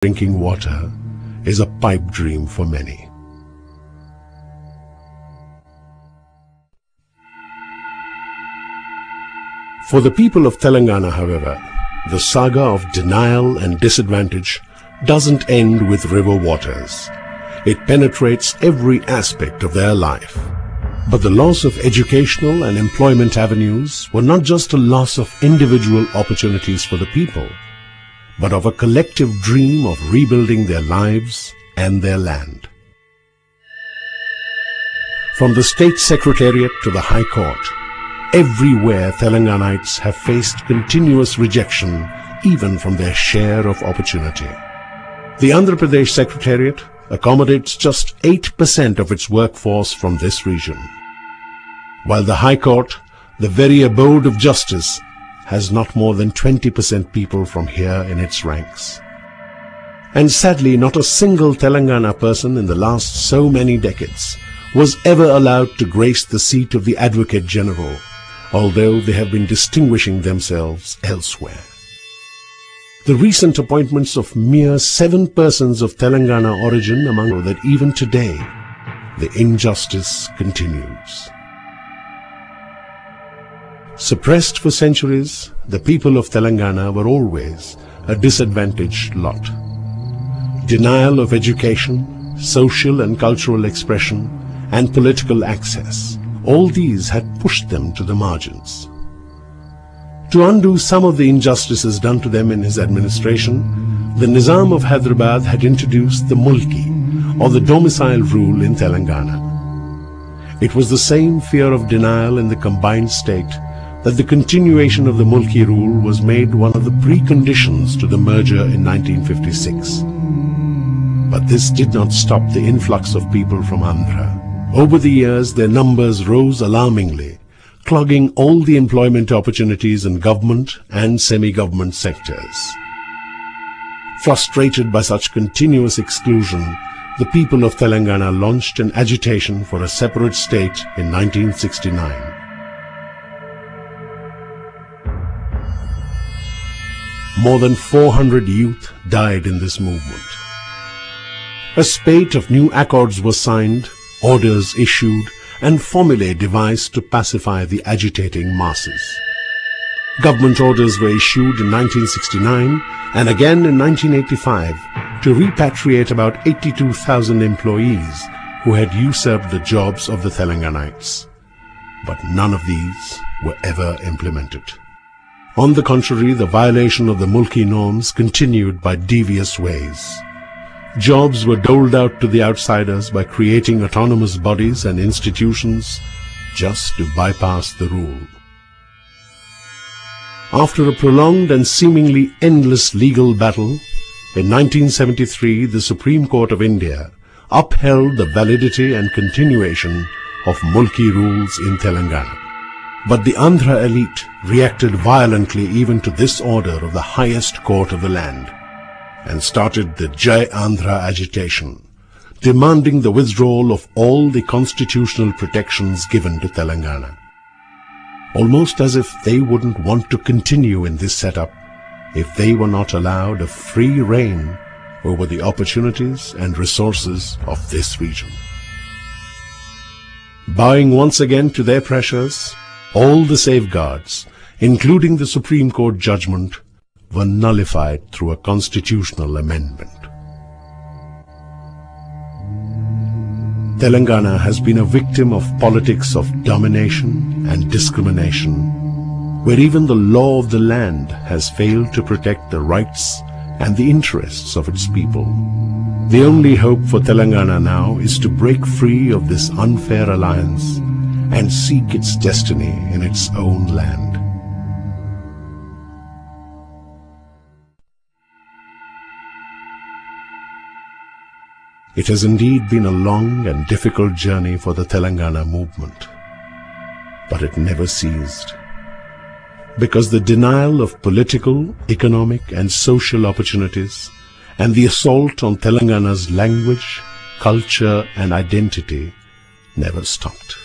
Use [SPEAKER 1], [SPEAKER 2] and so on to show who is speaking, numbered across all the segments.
[SPEAKER 1] drinking water is a pipe dream for many. For the people of Telangana, however, the saga of denial and disadvantage doesn't end with river waters. It penetrates every aspect of their life. But the loss of educational and employment avenues were not just a loss of individual opportunities for the people, but of a collective dream of rebuilding their lives and their land. From the State Secretariat to the High Court, everywhere Telanganites have faced continuous rejection, even from their share of opportunity. The Andhra Pradesh Secretariat accommodates just 8% of its workforce from this region, while the High Court, the very abode of justice, has not more than 20% people from here in its ranks. And sadly, not a single Telangana person in the last so many decades was ever allowed to grace the seat of the Advocate General, although they have been distinguishing themselves elsewhere. The recent appointments of mere 7 persons of Telangana origin among that even today, the injustice continues. Suppressed for centuries, the people of Telangana were always a disadvantaged lot. Denial of education, social and cultural expression, and political access, all these had pushed them to the margins. To undo some of the injustices done to them in his administration, the Nizam of Hyderabad had introduced the Mulki, or the domicile rule in Telangana. It was the same fear of denial in the combined state that the continuation of the Mulki rule was made one of the preconditions to the merger in 1956. But this did not stop the influx of people from Andhra. Over the years, their numbers rose alarmingly, clogging all the employment opportunities in government and semi-government sectors. Frustrated by such continuous exclusion, the people of Telangana launched an agitation for a separate state in 1969. More than 400 youth died in this movement. A spate of new accords was signed, orders issued, and formulae devised to pacify the agitating masses. Government orders were issued in 1969 and again in 1985 to repatriate about 82,000 employees who had usurped the jobs of the Telanganites. But none of these were ever implemented. On the contrary, the violation of the Mulki norms continued by devious ways. Jobs were doled out to the outsiders by creating autonomous bodies and institutions just to bypass the rule. After a prolonged and seemingly endless legal battle, in 1973 the Supreme Court of India upheld the validity and continuation of Mulki rules in Telangana. But the Andhra elite reacted violently even to this order of the highest court of the land, and started the Jai Andhra agitation, demanding the withdrawal of all the constitutional protections given to Telangana. Almost as if they wouldn't want to continue in this setup if they were not allowed a free rein over the opportunities and resources of this region. Bowing once again to their pressures, all the safeguards, including the Supreme Court judgment, were nullified through a constitutional amendment. Telangana has been a victim of politics of domination and discrimination, where even the law of the land has failed to protect the rights and the interests of its people. The only hope for Telangana now is to break free of this unfair alliance and seek its destiny in its own land. It has indeed been a long and difficult journey for the Telangana movement, but it never ceased, because the denial of political, economic and social opportunities and the assault on Telangana's language, culture and identity never stopped.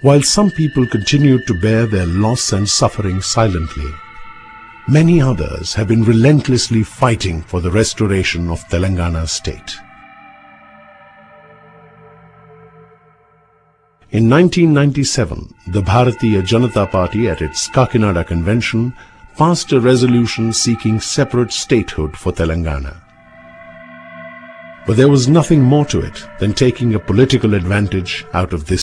[SPEAKER 1] While some people continued to bear their loss and suffering silently, Many others have been relentlessly fighting for the restoration of Telangana state. In 1997, the Bharatiya Janata Party at its Kakinada convention passed a resolution seeking separate statehood for Telangana. But there was nothing more to it than taking a political advantage out of this